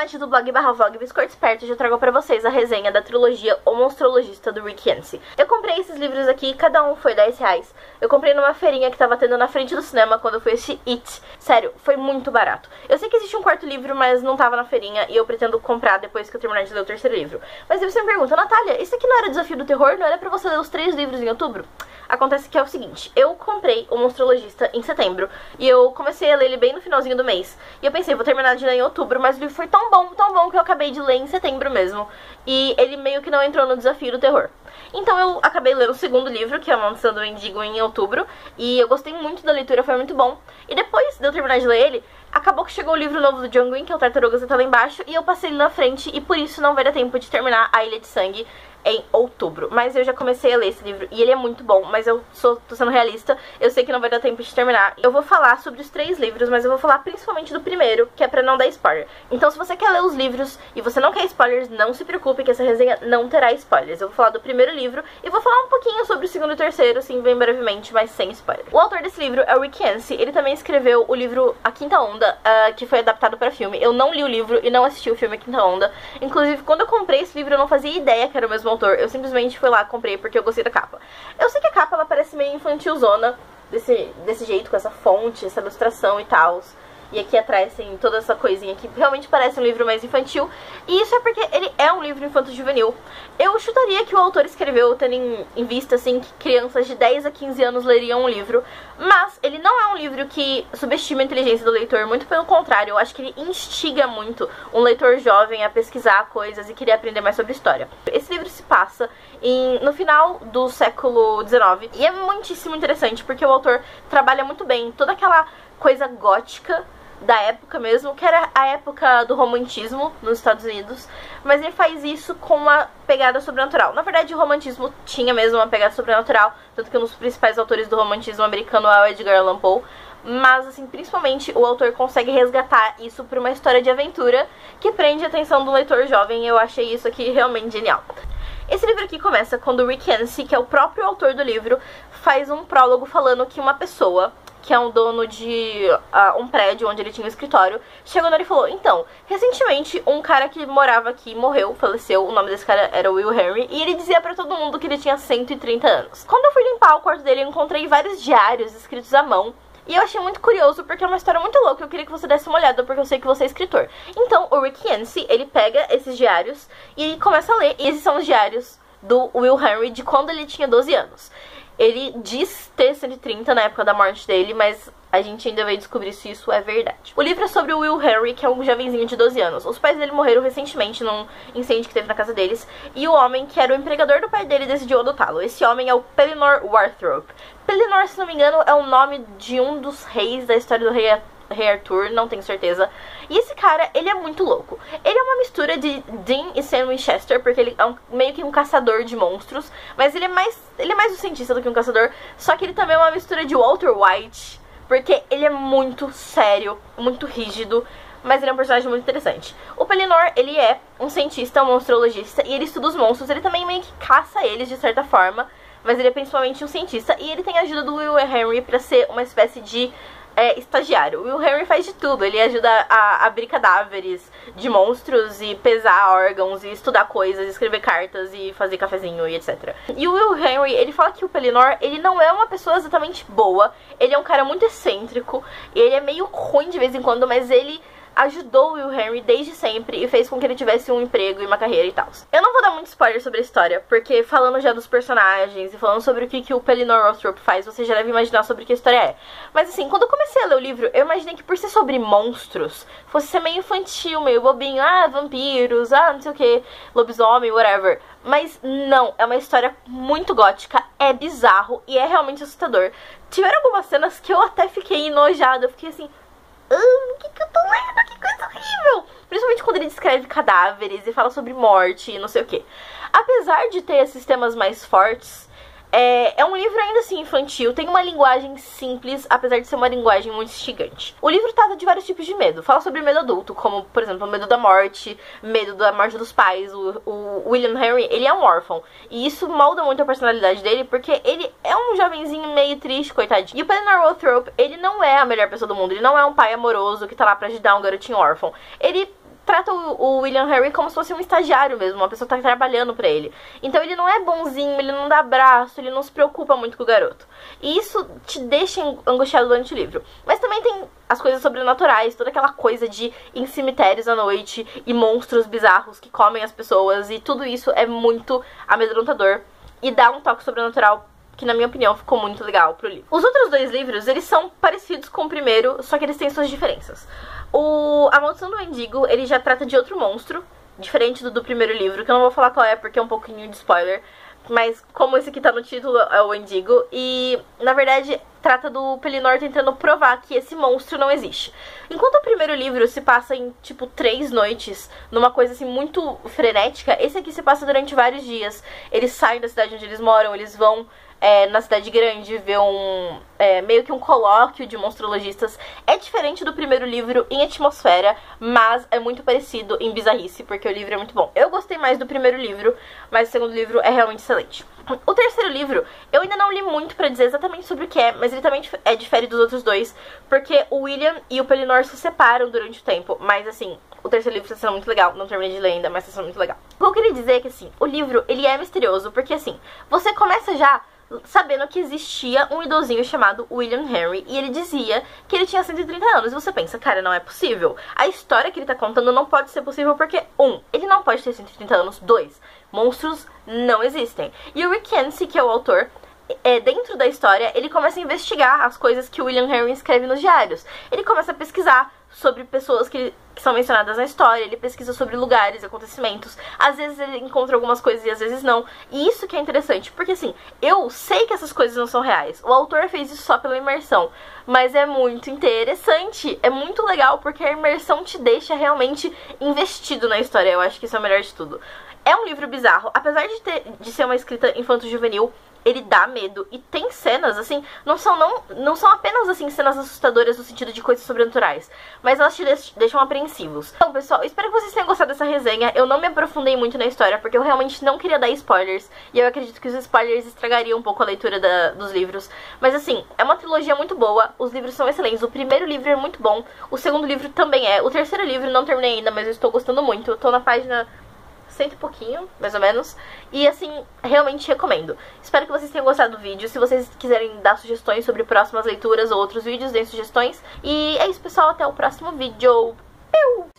Nath do blog /vlog Biscoito Esperto, já trago pra vocês a resenha da trilogia O Monstrologista do Rick Yancey. Eu comprei esses livros aqui, cada um foi R$10. Eu comprei numa feirinha que tava tendo na frente do cinema quando eu fui assistir It. Sério, foi muito barato. Eu sei que existe um quarto livro, mas não tava na feirinha e eu pretendo comprar depois que eu terminar de ler o terceiro livro. Mas aí você me pergunta, Natália, isso aqui não era Desafio do Terror? Não era pra você ler os 3 livros em outubro? Acontece que é o seguinte, eu comprei O Monstrologista em setembro e eu comecei a ler ele bem no finalzinho do mês. E eu pensei, vou terminar de ler em outubro, mas o livro foi tão bom que eu acabei de ler em setembro mesmo. E ele meio que não entrou no Desafio do Terror. Então eu acabei lendo o segundo livro, que é A Maldição do Mendigo, em outubro. E eu gostei muito da leitura, foi muito bom. E depois de eu terminar de ler ele, acabou que chegou o livro novo do John Green, que é o Tartarugas, tá lá embaixo. E eu passei ele na frente e por isso não vai dar tempo de terminar A Ilha de Sangue em outubro. Mas eu já comecei a ler esse livro e ele é muito bom, mas eu tô sendo realista, eu sei que não vai dar tempo de terminar. Eu vou falar sobre os 3 livros, mas eu vou falar principalmente do primeiro, que é pra não dar spoiler. Então se você quer ler os livros e você não quer spoilers, não se preocupe que essa resenha não terá spoilers. Eu vou falar do primeiro livro e vou falar um pouquinho sobre o segundo e o terceiro, assim, bem brevemente, mas sem spoiler. O autor desse livro é o Rick Yancey, ele também escreveu o livro A Quinta Onda, que foi adaptado para filme. Eu não li o livro e não assisti o filme A Quinta Onda. Inclusive, quando eu comprei esse livro, eu não fazia ideia que era o mesmo autor. Eu simplesmente fui lá, comprei porque eu gostei da capa. Eu sei que a capa, ela parece meio infantilzona, desse jeito, com essa fonte, essa ilustração e tal. E aqui atrás tem toda essa coisinha que realmente parece um livro mais infantil. E isso é porque ele é um livro infanto-juvenil. Eu chutaria que o autor escreveu tendo em vista, assim, que crianças de 10 a 15 anos leriam um livro. Mas ele não é um livro que subestima a inteligência do leitor, muito pelo contrário. Eu acho que ele instiga muito um leitor jovem a pesquisar coisas e querer aprender mais sobre história. Esse livro se passa no final do século XIX. E é muitíssimo interessante, porque o autor trabalha muito bem toda aquela coisa gótica da época mesmo, que era a época do romantismo nos Estados Unidos, mas ele faz isso com uma pegada sobrenatural. Na verdade, o romantismo tinha mesmo uma pegada sobrenatural, tanto que um dos principais autores do romantismo americano é o Edgar Allan Poe, mas, assim, principalmente o autor consegue resgatar isso por uma história de aventura que prende a atenção do leitor jovem, e eu achei isso aqui realmente genial. Esse livro aqui começa quando o Rick Yancey, que é o próprio autor do livro, faz um prólogo falando que uma pessoa, que é um dono de um prédio onde ele tinha um escritório, chegou nele e falou, então, recentemente um cara que morava aqui morreu, faleceu, o nome desse cara era Will Henry, e ele dizia pra todo mundo que ele tinha 130 anos. Quando eu fui limpar o quarto dele, eu encontrei vários diários escritos à mão, e eu achei muito curioso, porque é uma história muito louca, eu queria que você desse uma olhada, porque eu sei que você é escritor. Então, o Rick Yancey, ele pega esses diários e começa a ler, e esses são os diários do Will Henry de quando ele tinha 12 anos. Ele diz ter 130 na época da morte dele, mas a gente ainda vai descobrir se isso é verdade. O livro é sobre o Will Henry, que é um jovenzinho de 12 anos. Os pais dele morreram recentemente num incêndio que teve na casa deles, e o homem que era o empregador do pai dele decidiu adotá-lo. Esse homem é o Pellinore Warthrope. Pellinore, se não me engano, é o nome de um dos reis da história do Rei Arthur, não tenho certeza. E esse cara, ele é muito louco. Ele é uma mistura de Dean e Sam Winchester, porque ele é meio que um caçador de monstros, mas ele é mais um cientista do que um caçador. Só que ele também é uma mistura de Walter White, porque ele é muito sério, muito rígido, mas ele é um personagem muito interessante. O Pellinore, ele é um cientista, um monstrologista, e ele estuda os monstros. Ele também meio que caça eles, de certa forma, mas ele é principalmente um cientista, e ele tem a ajuda do Will Henry pra ser uma espécie de estagiário. O Will Henry faz de tudo. Ele ajuda a abrir cadáveres de monstros e pesar órgãos e estudar coisas, escrever cartas e fazer cafezinho e etc. E o Will Henry, ele fala que o Pellinore, ele não é uma pessoa exatamente boa. Ele é um cara muito excêntrico. Ele é meio ruim de vez em quando, mas ele ajudou o Will Henry desde sempre e fez com que ele tivesse um emprego e uma carreira e tal. Eu não vou dar muito spoiler sobre a história, porque falando já dos personagens e falando sobre o que o Pellinore Warthrope faz, você já deve imaginar sobre o que a história é. Mas assim, quando eu comecei a ler o livro, eu imaginei que por ser sobre monstros, fosse ser meio infantil, meio bobinho, vampiros, não sei o que, lobisomem, whatever. Mas não, é uma história muito gótica, é bizarro e é realmente assustador. Tiveram algumas cenas que eu até fiquei enojada, eu fiquei assim, o que eu tô lendo? Que coisa horrível! Principalmente quando ele descreve cadáveres e fala sobre morte e não sei o que. Apesar de ter esses temas mais fortes, é um livro ainda assim infantil, tem uma linguagem simples, apesar de ser uma linguagem muito instigante. O livro trata de vários tipos de medo. Fala sobre medo adulto, como, por exemplo, o medo da morte dos pais. O William Henry, ele é um órfão. E isso molda muito a personalidade dele, porque ele é um jovenzinho meio triste, coitadinho. E o Pellinore Warthrope, ele não é a melhor pessoa do mundo. Ele não é um pai amoroso que tá lá pra ajudar um garotinho órfão. Ele trata o William Henry como se fosse um estagiário mesmo, uma pessoa que tá trabalhando pra ele. Então ele não é bonzinho, ele não dá abraço, ele não se preocupa muito com o garoto. E isso te deixa angustiado durante o livro. Mas também tem as coisas sobrenaturais, toda aquela coisa de ir em cemitérios à noite e monstros bizarros que comem as pessoas, e tudo isso é muito amedrontador e dá um toque sobrenatural que, na minha opinião, ficou muito legal pro livro. Os outros dois livros, eles são parecidos com o primeiro, só que eles têm suas diferenças. A Maldição do Wendigo, ele já trata de outro monstro, diferente do primeiro livro, que eu não vou falar qual é porque é um pouquinho de spoiler, mas como esse aqui tá no título, é o Wendigo, e na verdade trata do Pellinor tentando provar que esse monstro não existe. Enquanto o primeiro livro se passa em, tipo, 3 noites, numa coisa assim muito frenética, esse aqui se passa durante vários dias. Eles saem da cidade onde eles moram, eles vão na cidade grande ver meio que um colóquio de monstrologistas. É diferente do primeiro livro em atmosfera, mas é muito parecido em bizarrice, porque o livro é muito bom. Eu gostei mais do primeiro livro, mas o segundo livro é realmente excelente. O terceiro livro, eu ainda não li muito pra dizer exatamente sobre o que é, mas ele também difere dos outros dois, porque o William e o Pellinor se separam durante o tempo, mas assim, o terceiro livro está sendo muito legal, não terminei de ler ainda, mas está sendo muito legal. O que eu queria dizer é que assim, o livro, ele é misterioso, porque assim, você começa já sabendo que existia um idosinho chamado William Henry, e ele dizia que ele tinha 130 anos, e você pensa, cara, não é possível. A história que ele tá contando não pode ser possível porque, ele não pode ter 130 anos, 2, monstros não existem. E o Rick Yancey, que é o autor, dentro da história, ele começa a investigar as coisas que o William Henry escreve nos diários. Ele começa a pesquisar sobre pessoas que são mencionadas na história, ele pesquisa sobre lugares, acontecimentos. Às vezes ele encontra algumas coisas e às vezes não. E isso que é interessante, porque assim, eu sei que essas coisas não são reais. O autor fez isso só pela imersão, mas é muito interessante, é muito legal, porque a imersão te deixa realmente investido na história. Eu acho que isso é o melhor de tudo. É um livro bizarro, apesar de ser uma escrita infanto-juvenil, ele dá medo, e tem cenas, assim, não são apenas, assim, cenas assustadoras no sentido de coisas sobrenaturais, mas elas te deixam apreensivos. Então, pessoal, espero que vocês tenham gostado dessa resenha. Eu não me aprofundei muito na história, porque eu realmente não queria dar spoilers, e eu acredito que os spoilers estragariam um pouco a leitura dos livros. Mas, assim, é uma trilogia muito boa, os livros são excelentes, o primeiro livro é muito bom, o segundo livro também é, o terceiro livro não terminei ainda, mas eu estou gostando muito, eu tô na página 100 e pouquinho, mais ou menos. E assim, realmente recomendo. Espero que vocês tenham gostado do vídeo. Se vocês quiserem dar sugestões sobre próximas leituras ou outros vídeos, deem sugestões. E é isso, pessoal. Até o próximo vídeo. Piu!